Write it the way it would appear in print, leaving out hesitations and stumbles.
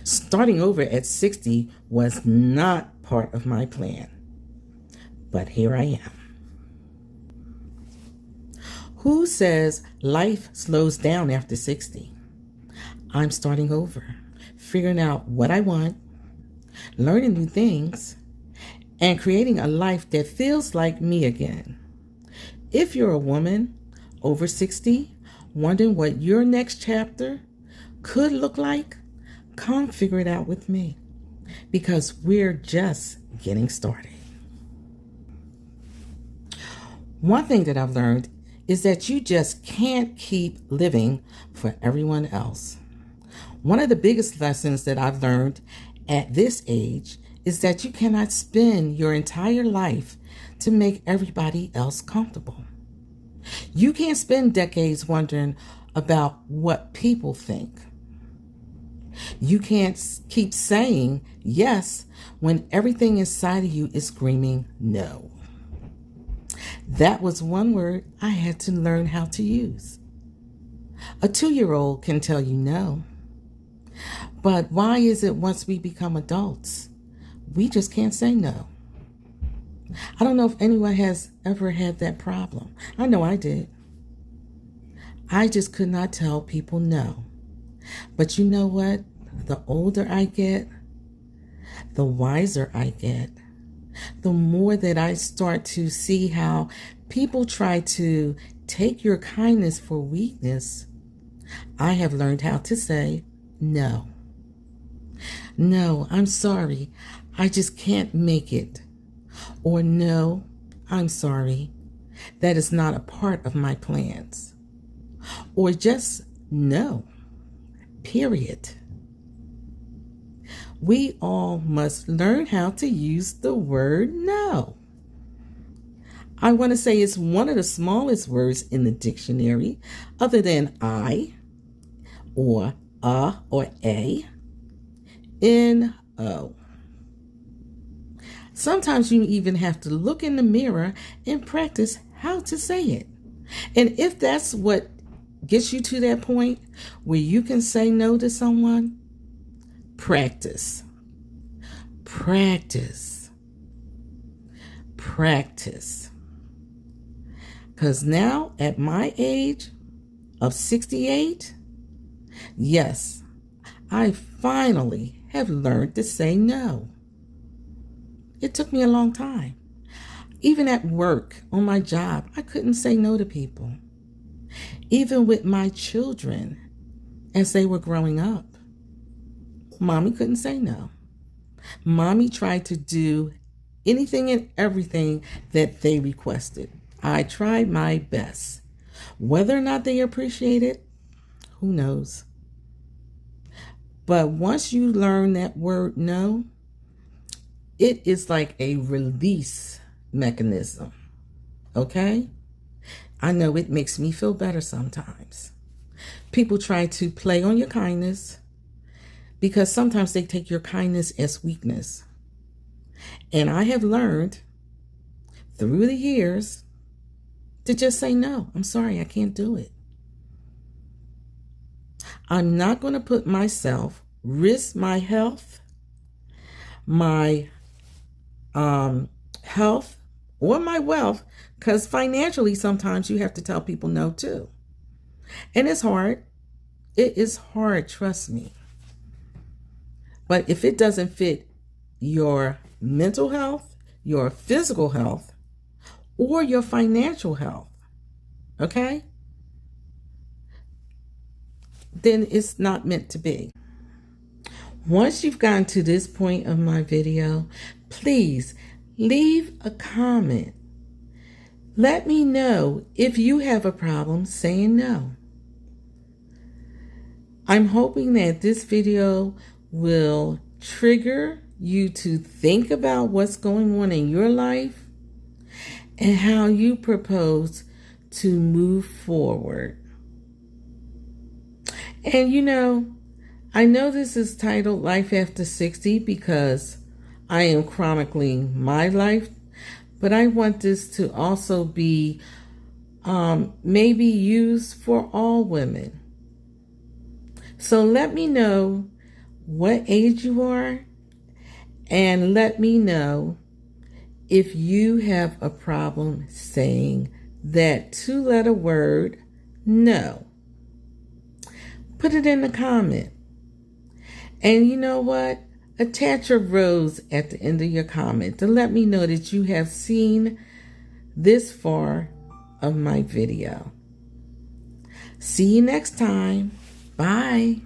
Starting over at 60 was not part of my plan, but here I am. Who says life slows down after 60? I'm starting over, figuring out what I want, learning new things, and creating a life that feels like me again. If you're a woman over 60, wondering what your next chapter could look like, come figure it out with me, because we're just getting started. One thing that I've learned is that you just can't keep living for everyone else. One of the biggest lessons that I've learned at this age is that you cannot spend your entire life to make everybody else comfortable. You can't spend decades wondering about what people think. You can't keep saying yes when everything inside of you is screaming no. That was one word I had to learn how to use. A 2-year-old can tell you no. But why is it once we become adults, we just can't say no? I don't know if anyone has ever had that problem. I know I did. I just could not tell people no. But you know what? The older I get, the wiser I get. The more that I start to see how people try to take your kindness for weakness, I have learned how to say no. No, I'm sorry. I just can't make it. Or no, I'm sorry. That is not a part of my plans. Or just no. Period. We all must learn how to use the word no. I want to say it's one of the smallest words in the dictionary, other than I, or or a, N-O. Sometimes you even have to look in the mirror and practice how to say it. And if that's what gets you to that point where you can say no to someone, practice. Practice. Practice. Because now at my age of 68, yes, I finally have learned to say no. It took me a long time. Even at work, on my job, I couldn't say no to people. Even with my children, as they were growing up, Mommy couldn't say no. Mommy tried to do anything and everything that they requested. I tried my best. Whether or not they appreciate it, who knows? But once you learn that word no, it is like a release mechanism. Okay? I know it makes me feel better sometimes. People try to play on your kindness because sometimes they take your kindness as weakness. And I have learned through the years to just say no. I'm sorry, I can't do it. I'm not going to put myself, risk my health, my health, or my wealth, because financially sometimes you have to tell people no too. And it's hard. It is hard, trust me. But if it doesn't fit your mental health, your physical health, or your financial health, okay, then it's not meant to be. Once you've gotten to this point of my video, please leave a comment. Let me know if you have a problem saying no. I'm hoping that this video will trigger you to think about what's going on in your life and how you propose to move forward. And I know this is titled Life After 60 because I am chronicling my life, but I want this to also be maybe used for all women. So let me know what age you are, and let me know if you have a problem saying that 2-letter word, no. Put it in the comment. And you know what? Attach a rose at the end of your comment to let me know that you have seen this far of my video. See you next time. Bye.